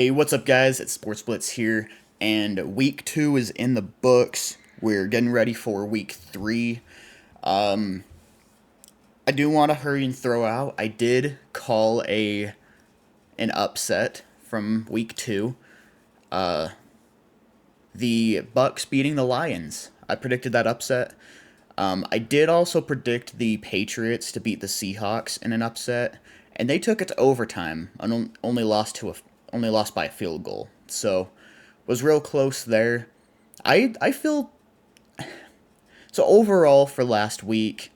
Hey, what's up, guys? It's Sports Blitz here, and week 2 is in the books. We're getting ready for week 3. Um, I do want to hurry and throw out. I did call an upset from week 2. Uh, the Bucks beating the Lions. I predicted that upset. I did also predict the Patriots to beat the Seahawks in an upset, and they took it to overtime and only lost by a field goal. So was real close there. I feel so overall for last week.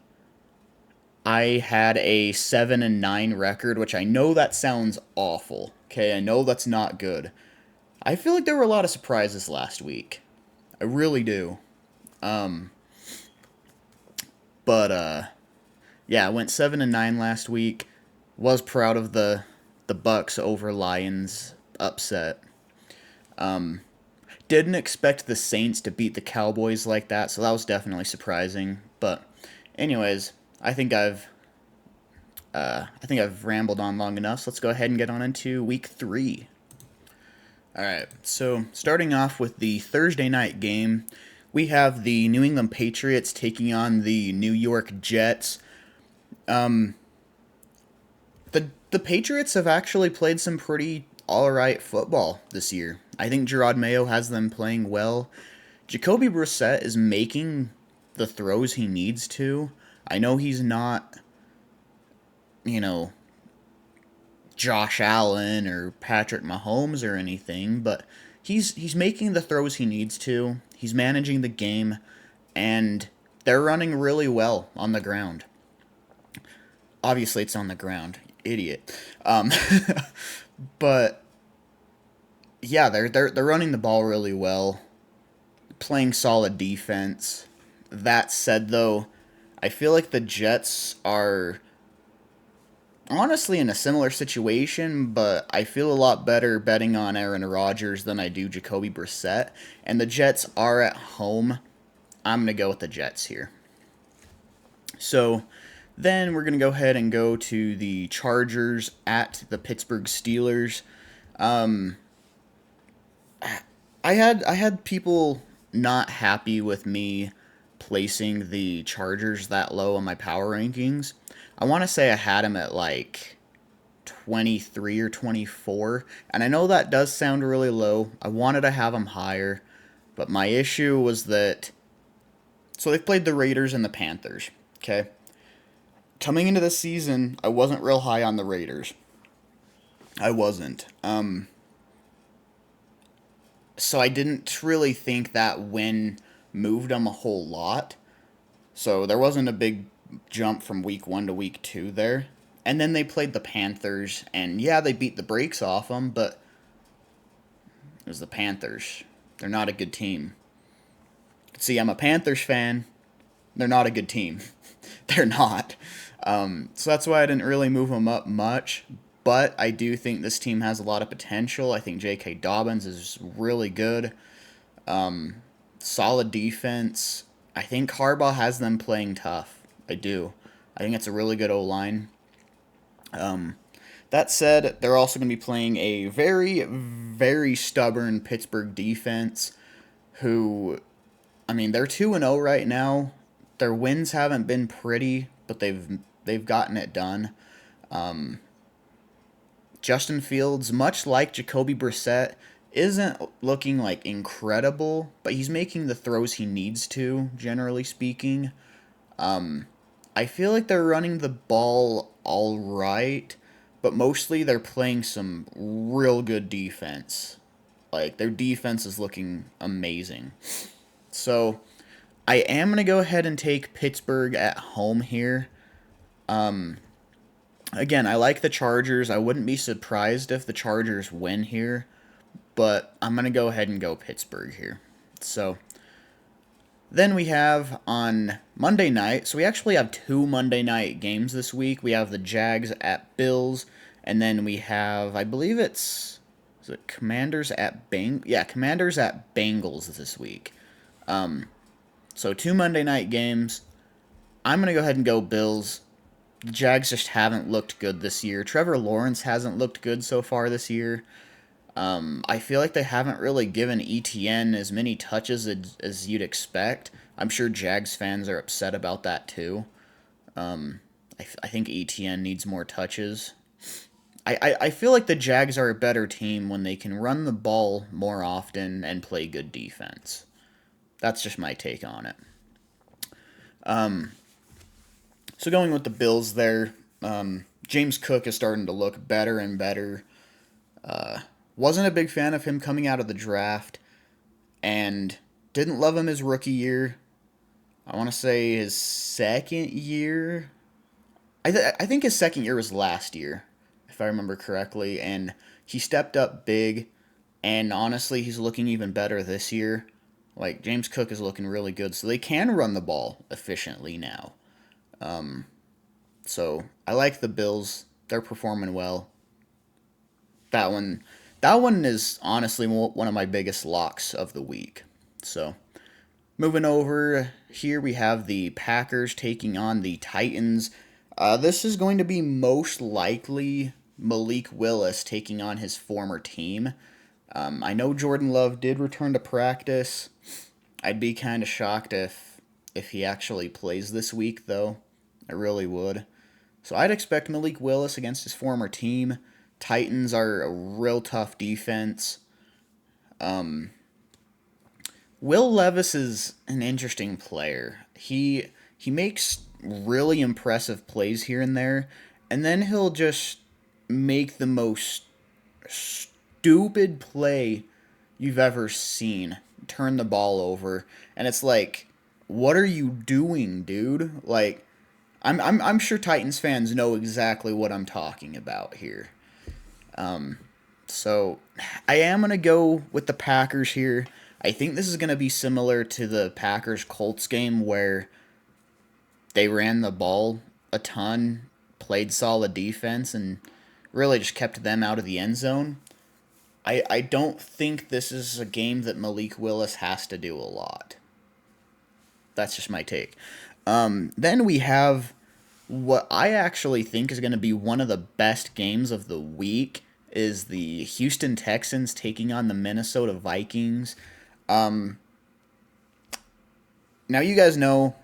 I had a 7-9 record, which I know that sounds awful. Okay, I know that's not good. I feel like there were a lot of surprises last week. I really do. Um, but yeah, I went 7-9 last week. Was proud of the Bucks over Lions upset. Um, didn't expect the Saints to beat the Cowboys like that, so that was definitely surprising. But anyways, I think I've rambled on long enough. So let's go ahead and get on into week 3. All right. So starting off with the Thursday night game, we have the New England Patriots taking on the New York Jets. Um, the Patriots have actually played some pretty all right football this year. I think Gerard Mayo has them playing well. Jacoby Brissett is making the throws he needs to. I know he's not, you know, Josh Allen or Patrick Mahomes or anything, but he's making the throws he needs to. He's managing the game, and they're running really well on the ground. Obviously, it's on the ground, idiot. Um, but yeah, they're running the ball really well, playing solid defense. That said, though, I feel like the Jets are honestly in a similar situation, but I feel a lot better betting on Aaron Rodgers than I do Jacoby Brissett. And the Jets are at home. I'm going to go with the Jets here. So then we're going to go ahead and go to the Chargers at the Pittsburgh Steelers. Um, I had people not happy with me placing the Chargers that low on my power rankings. I want to say I had them at like 23 or 24, and I know that does sound really low. I wanted to have them higher, but my issue was that so they've played the Raiders and the Panthers, okay? Coming into the season, I wasn't real high on the Raiders. I wasn't. So I didn't really think that win moved them a whole lot. So there wasn't a big jump from week 1 to week 2 there. And then they played the Panthers, and yeah, they beat the brakes off them, but it was the Panthers. They're not a good team. See, I'm a Panthers fan. They're not a good team. They're not. So that's why I didn't really move them up much. But I do think this team has a lot of potential. I think J.K. Dobbins is really good. Solid defense. I think Harbaugh has them playing tough. I do. I think it's a really good O-line. That said, they're also going to be playing a very, very stubborn Pittsburgh defense who, I mean, they're 2-0 right now. Their wins haven't been pretty, but they've gotten it done. Justin Fields, much like Jacoby Brissett, isn't looking like incredible, but he's making the throws he needs to, generally speaking. I feel like they're running the ball all right, but mostly they're playing some real good defense. Like, their defense is looking amazing. So, I am going to go ahead and take Pittsburgh at home here. Again, I like the Chargers. I wouldn't be surprised if the Chargers win here, but I'm going to go ahead and go Pittsburgh here. So, then we have on Monday night, so we actually have 2 Monday night games this week. We have the Jags at Bills, and then we have, I believe is it Commanders at Commanders at Bengals this week. So 2 Monday night games. I'm going to go ahead and go Bills. The Jags just haven't looked good this year. Trevor Lawrence hasn't looked good so far this year. I feel like they haven't really given ETN as many touches as you'd expect. I'm sure Jags fans are upset about that too. I think ETN needs more touches. I feel like the Jags are a better team when they can run the ball more often and play good defense. That's just my take on it. So going with the Bills there, James Cook is starting to look better and better. Wasn't a big fan of him coming out of the draft, and didn't love him his rookie year. I want to say his second year. I think his second year was last year, if I remember correctly, and he stepped up big. And honestly, he's looking even better this year. Like James Cook is looking really good, so they can run the ball efficiently now. So I like the Bills. They're performing well. That one, that one is honestly one of my biggest locks of the week. So moving over here, we have the Packers taking on the Titans. This is going to be most likely Malik Willis taking on his former team. I know Jordan Love did return to practice. I'd be kind of shocked if he actually plays this week, though. I really would. So I'd expect Malik Willis against his former team. Titans are a real tough defense. Will Levis is an interesting player. He makes really impressive plays here and there, and then he'll just make the most stupid play you've ever seen. Turn the ball over, and it's like, what are you doing, dude? Like, I'm sure Titans fans know exactly what I'm talking about here. So I am gonna go with the Packers here. I think this is gonna be similar to the Packers Colts game where they ran the ball a ton, played solid defense, and really just kept them out of the end zone. I don't think this is a game that Malik Willis has to do a lot. That's just my take. Then we have what I actually think is going to be one of the best games of the week is the Houston Texans taking on the Minnesota Vikings. Now you guys know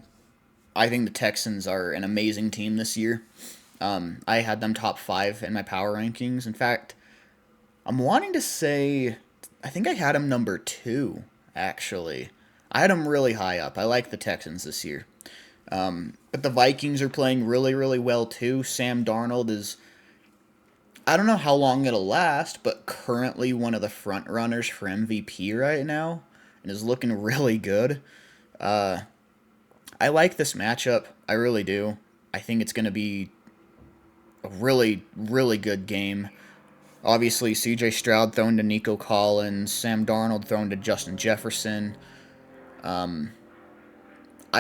I think the Texans are an amazing team this year. I had them top 5 in my power rankings. In fact, I'm wanting to say I think I had them number 2, actually. I had them really high up. I like the Texans this year. But the Vikings are playing really, really well too. Sam Darnold is, I don't know how long it'll last, but currently one of the front runners for MVP right now and is looking really good. I like this matchup. I really do. I think it's going to be a really, really good game. Obviously, C.J. Stroud thrown to Nico Collins, Sam Darnold thrown to Justin Jefferson. I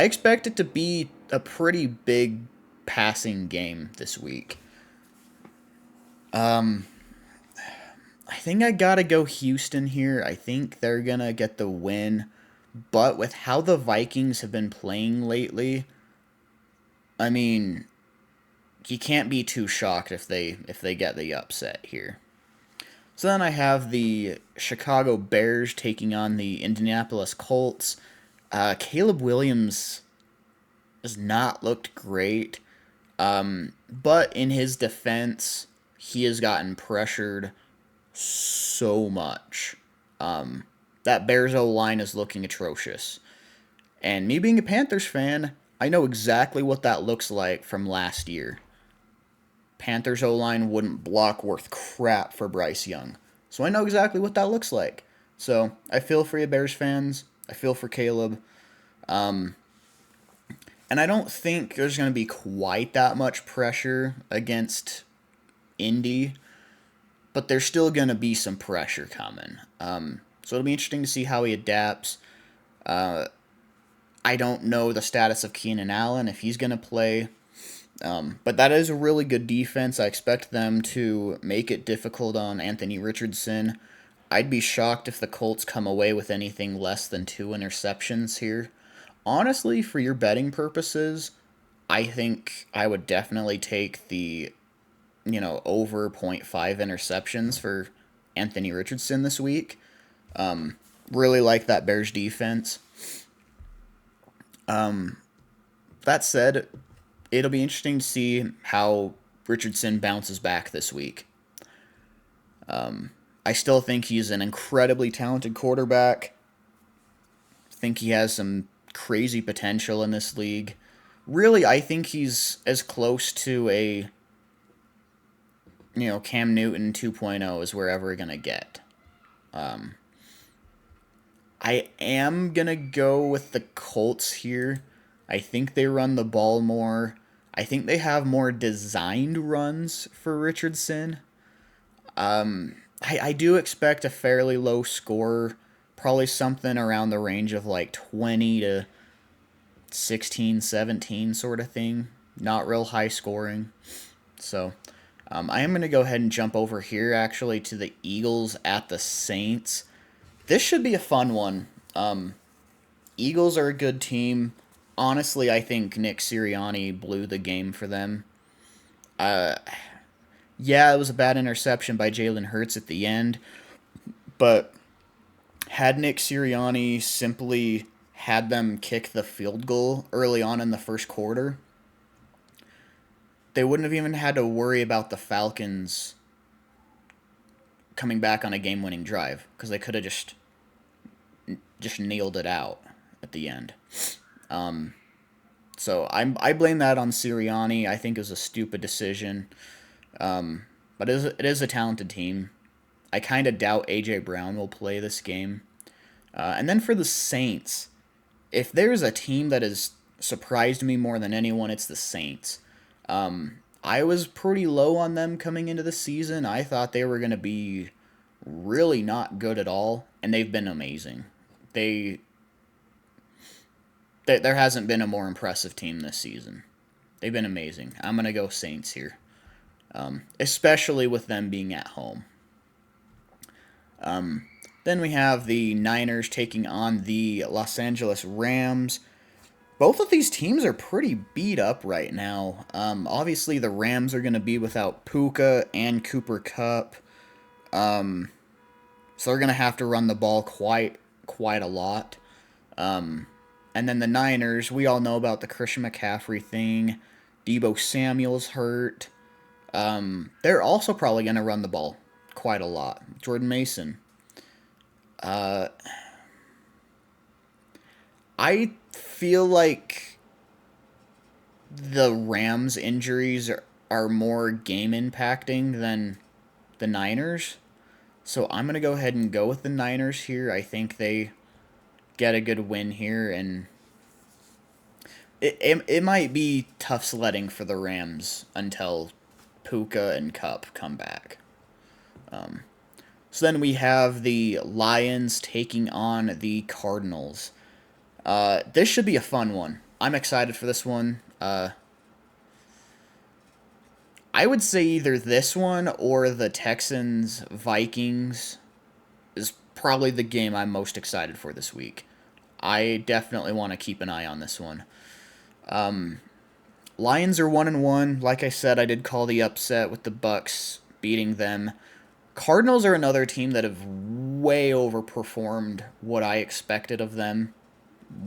expect it to be a pretty big passing game this week. I think I gotta go Houston here. I think they're gonna get the win. But with how the Vikings have been playing lately, I mean, you can't be too shocked if they get the upset here. So then I have the Chicago Bears taking on the Indianapolis Colts. Caleb Williams has not looked great, but in his defense, he has gotten pressured so much. That Bears O-line is looking atrocious. And me being a Panthers fan, I know exactly what that looks like from last year. Panthers O-line wouldn't block worth crap for Bryce Young. So I know exactly what that looks like. So I feel for you Bears fans. I feel for Caleb. And I don't think there's going to be quite that much pressure against Indy. But there's still going to be some pressure coming. So it'll be interesting to see how he adapts. I don't know the status of Keenan Allen, if he's going to play. But that is a really good defense. I expect them to make it difficult on Anthony Richardson. I'd be shocked if the Colts come away with anything less than 2 interceptions here. Honestly, for your betting purposes, I think I would definitely take the, over .5 interceptions for Anthony Richardson this week. Really like that Bears defense. That said, it'll be interesting to see how Richardson bounces back this week. I still think he's an incredibly talented quarterback. Think he has some crazy potential in this league. Really, I think he's as close to a Cam Newton 2.0 as we're ever going to get. I am going to go with the Colts here. I think they run the ball more. I think they have more designed runs for Richardson. I do expect a fairly low score, probably something around the range of like 20 to 16, 17 sort of thing. Not real high scoring. So I am going to go ahead and jump over here actually to the Eagles at the Saints. This should be a fun one. Eagles are a good team. Honestly, I think Nick Sirianni blew the game for them. Yeah, it was a bad interception by Jalen Hurts at the end, but had Nick Sirianni simply had them kick the field goal early on in the first quarter, they wouldn't have even had to worry about the Falcons coming back on a game-winning drive because they could have just nailed it out at the end. So I blame that on Sirianni. I think it was a stupid decision. But it is a talented team. I kind of doubt A.J. Brown will play this game. And then for the Saints, if there's a team that has surprised me more than anyone, it's the Saints. I was pretty low on them coming into the season. I thought they were going to be really not good at all, and they've been amazing. There hasn't been a more impressive team this season. They've been amazing. I'm going to go Saints here. Especially with them being at home. Then we have the Niners taking on the Los Angeles Rams. Both of these teams are pretty beat up right now. Obviously, the Rams are going to be without Puka and Cooper Kupp. So they're going to have to run the ball quite a lot. And then the Niners, we all know about the Christian McCaffrey thing. Deebo Samuel's hurt. They're also probably going to run the ball quite a lot. Jordan Mason. I feel like the Rams' injuries are more game impacting than the Niners. So I'm going to go ahead and go with the Niners here. I think they get a good win here, and it might be tough sledding for the Rams until Puka and Kupp come back. So then we have the Lions taking on the Cardinals. This should be a fun one. I'm excited for this one. I would say either this one or the Texans Vikings is probably the game I'm most excited for this week. I definitely want to keep an eye on this one. Lions are 1-1. Like I said, I did call the upset with the Bucs beating them. Cardinals are another team that have way overperformed what I expected of them.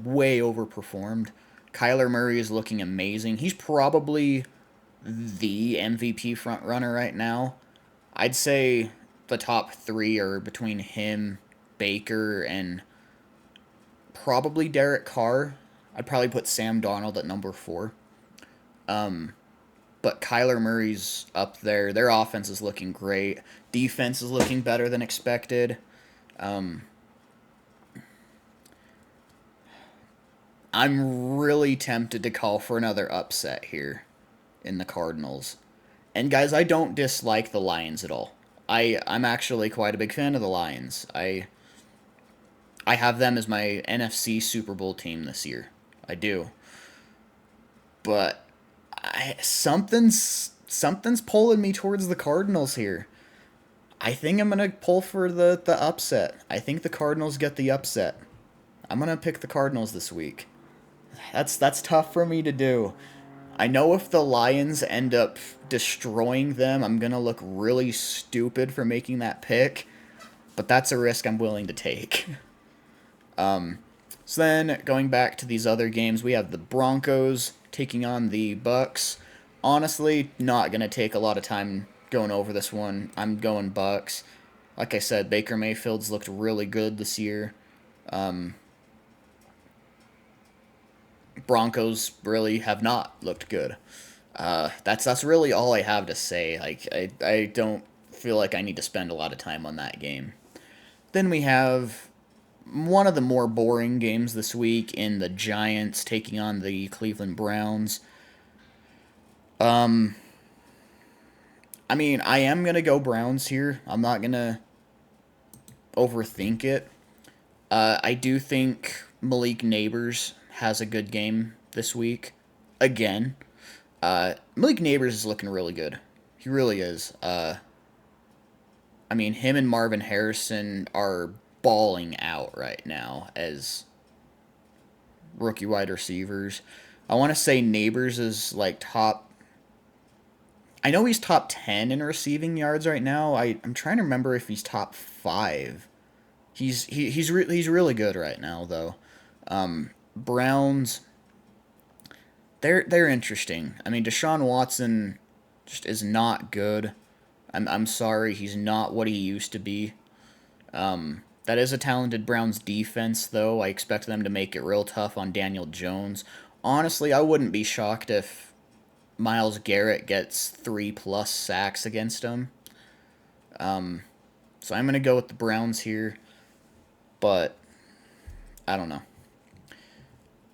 Way overperformed. Kyler Murray is looking amazing. He's probably the MVP frontrunner right now. I'd say the top three are between him, Baker, and probably Derek Carr. I'd probably put Sam Darnold at number 4. But Kyler Murray's up there. Their offense is looking great. Defense is looking better than expected. I'm really tempted to call for another upset here in the Cardinals. And guys, I don't dislike the Lions at all. I'm actually quite a big fan of the Lions. I have them as my NFC Super Bowl team this year. I do. But something's pulling me towards the Cardinals here. I think I'm going to pull for the upset. I think the Cardinals get the upset. I'm going to pick the Cardinals this week. That's tough for me to do. I know if the Lions end up destroying them, I'm going to look really stupid for making that pick. but that's a risk I'm willing to take. So then, going back to these other games, we have the Broncos taking on the Bucks. Honestly, not going to take a lot of time going over this one. I'm going Bucks. Like I said, Baker Mayfield's looked really good this year. Broncos really have not looked good. That's really all I have to say. Like I don't feel like I need to spend a lot of time on that game. Then we have one of the more boring games this week in the Giants taking on the Cleveland Browns. I mean, I am gonna go Browns here. I'm not gonna overthink it. I do think Malik Neighbors has a good game this week. Again, Malik Neighbors is looking really good. He really is. I mean, him and Marvin Harrison are balling out right now as rookie wide receivers. I want to say Neighbors is like top. I know he's top 10 in receiving yards right now. I'm trying to remember if he's top 5. He's really good right now though. Browns, they're interesting. I mean, Deshaun Watson just is not good. I'm sorry, he's not what he used to be. That is a talented Browns defense, though. I expect them to make it real tough on Daniel Jones. Honestly, I wouldn't be shocked if Myles Garrett gets 3+ sacks against him. So I'm going to go with the Browns here, but I don't know.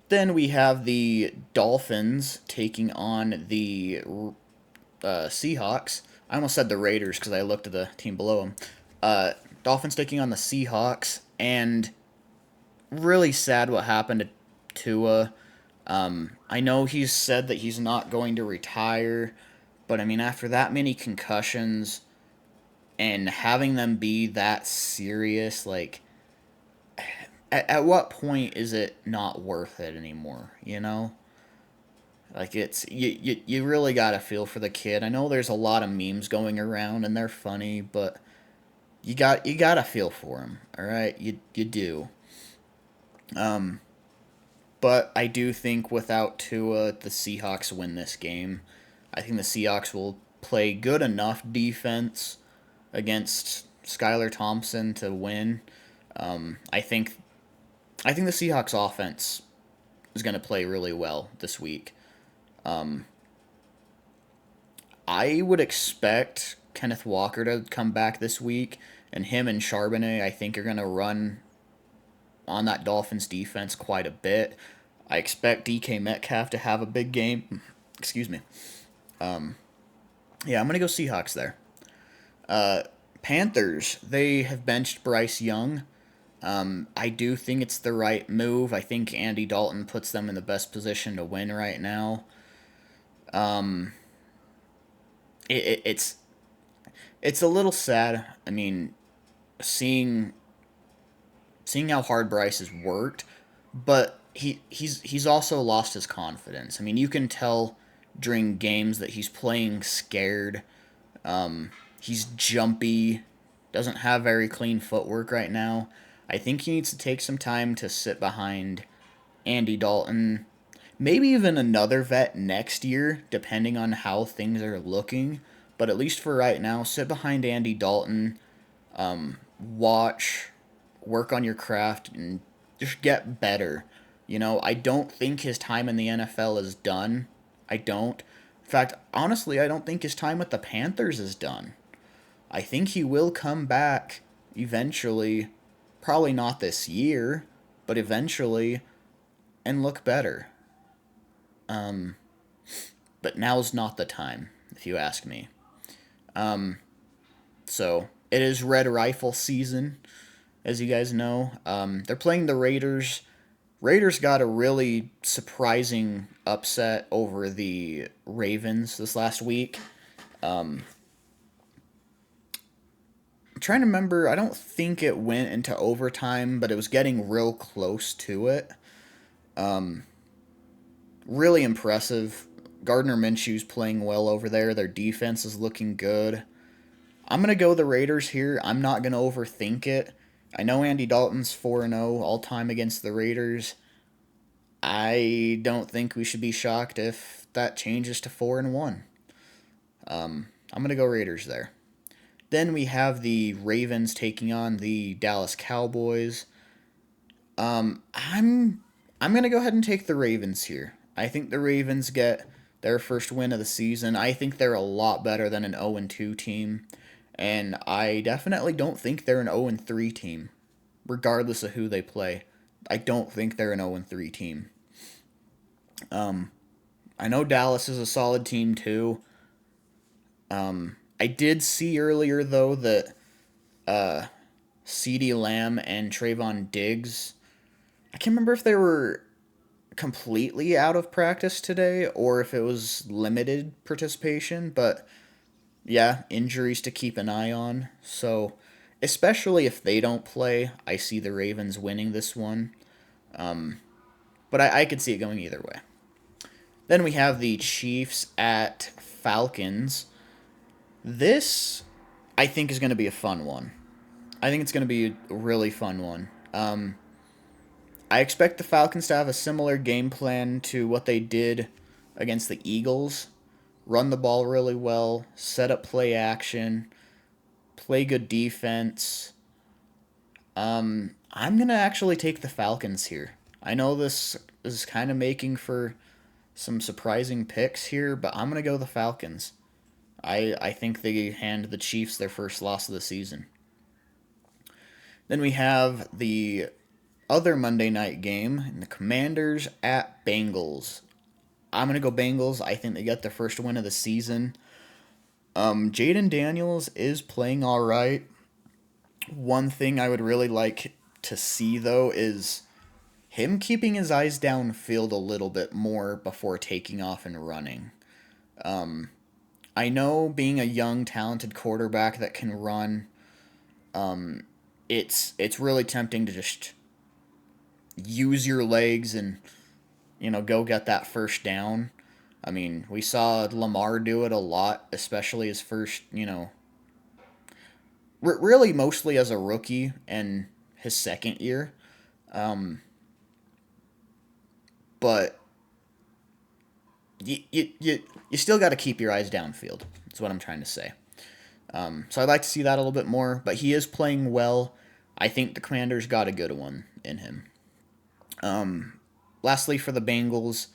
Then we have the Dolphins taking on the Seahawks. I almost said the Raiders because I looked at the team below them. Dolphins taking on the Seahawks, and really sad what happened to Tua. I know he's said that he's not going to retire, but I mean, after that many concussions and having them be that serious, like, at what point is it not worth it anymore, you know? Like, it's, you really gotta feel for the kid. I know there's a lot of memes going around, and they're funny, but you gotta feel for him, all right? You do. But I do think without Tua, the Seahawks win this game. I think the Seahawks will play good enough defense against Skylar Thompson to win. I think the Seahawks offense is going to play really well this week. I would expect Kenneth Walker to come back this week, and him and Charbonnet, I think, are going to run on that Dolphins defense quite a bit. I expect DK Metcalf to have a big game. Excuse me. Yeah, I'm going to go Seahawks there. Panthers, they have benched Bryce Young. I do think it's the right move. I think Andy Dalton puts them in the best position to win right now. It's a little sad. I mean, seeing how hard Bryce has worked, but he's also lost his confidence. I mean, you can tell during games that he's playing scared. He's jumpy, doesn't have very clean footwork right now. I think he needs to take some time to sit behind Andy Dalton, maybe even another vet next year, depending on how things are looking. But at least for right now, sit behind Andy Dalton, watch, work on your craft, and just get better. You know, I don't think his time in the NFL is done. I don't. In fact, honestly, I don't think his time with the Panthers is done. I think he will come back eventually, probably not this year, but eventually, and look better. But now's not the time, if you ask me. So, it is Red Rifle season, as you guys know. They're playing the Raiders. Raiders got a really surprising upset over the Ravens this last week. I'm trying to remember, I don't think it went into overtime, but it was getting real close to it. Really impressive. Gardner Minshew's playing well over there. Their defense is looking good. I'm going to go the Raiders here. I'm not going to overthink it. I know Andy Dalton's 4-0 all-time against the Raiders. I don't think we should be shocked if that changes to 4-1. I'm going to go Raiders there. Then we have the Ravens taking on the Dallas Cowboys. I'm going to go ahead and take the Ravens here. I think the Ravens get their first win of the season. I think they're a lot better than an 0-2 team. And I definitely don't think they're an 0-3 team, regardless of who they play. I don't think they're an 0-3 team. I know Dallas is a solid team too. I did see earlier though that CeeDee Lamb and Trayvon Diggs, I can't remember if they were completely out of practice today or if it was limited participation, but yeah, injuries to keep an eye on. So, especially if they don't play, I see the Ravens winning this one. But I could see it going either way. Then we have the Chiefs at Falcons. This, I think, is going to be a fun one. I think it's going to be a really fun one. I expect the Falcons to have a similar game plan to what they did against the Eagles. Run the ball really well, set up play action, play good defense. I'm going to actually take the Falcons here. I know this is kind of making for some surprising picks here, but I'm going to go the Falcons. I think they hand the Chiefs their first loss of the season. Then we have the other Monday night game, the Commanders at Bengals. I'm going to go Bengals. I think they get their first win of the season. Jaden Daniels is playing all right. One thing I would really like to see, though, is him keeping his eyes downfield a little bit more before taking off and running. I know being a young, talented quarterback that can run, it's really tempting to just use your legs and, go get that first down. I mean, we saw Lamar do it a lot, especially his first, really mostly as a rookie and his second year. But you still got to keep your eyes downfield. That's what I'm trying to say. So I'd like to see that a little bit more, but he is playing well. I think the Commanders got a good one in him. Lastly, for the Bengals,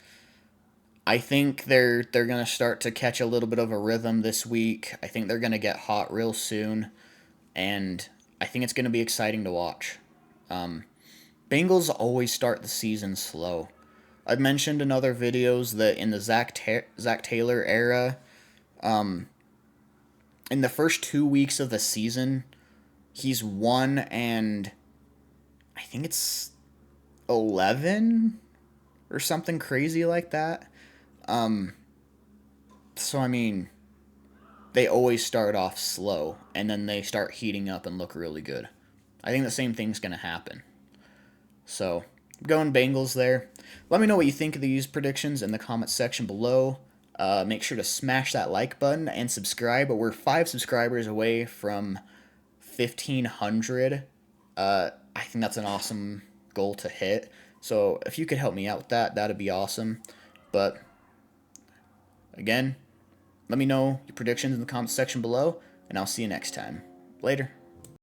I think they're going to start to catch a little bit of a rhythm this week. I think they're going to get hot real soon, and I think it's going to be exciting to watch. Bengals always start the season slow. I've mentioned in other videos that in the Zach Taylor era, in the first 2 weeks of the season, he's 1 I think it's 11 or something crazy like that. So I mean, they always start off slow and then they start heating up and look really good. I think the same thing's going to happen. So, going Bengals there. Let me know what you think of these predictions in the comments section below. Make sure to smash that like button and subscribe. We're 5 subscribers away from 1,500. I think that's an awesome goal to hit. So if you could help me out with that, that'd be awesome. But again, let me know your predictions in the comments section below, and I'll see you next time. Later.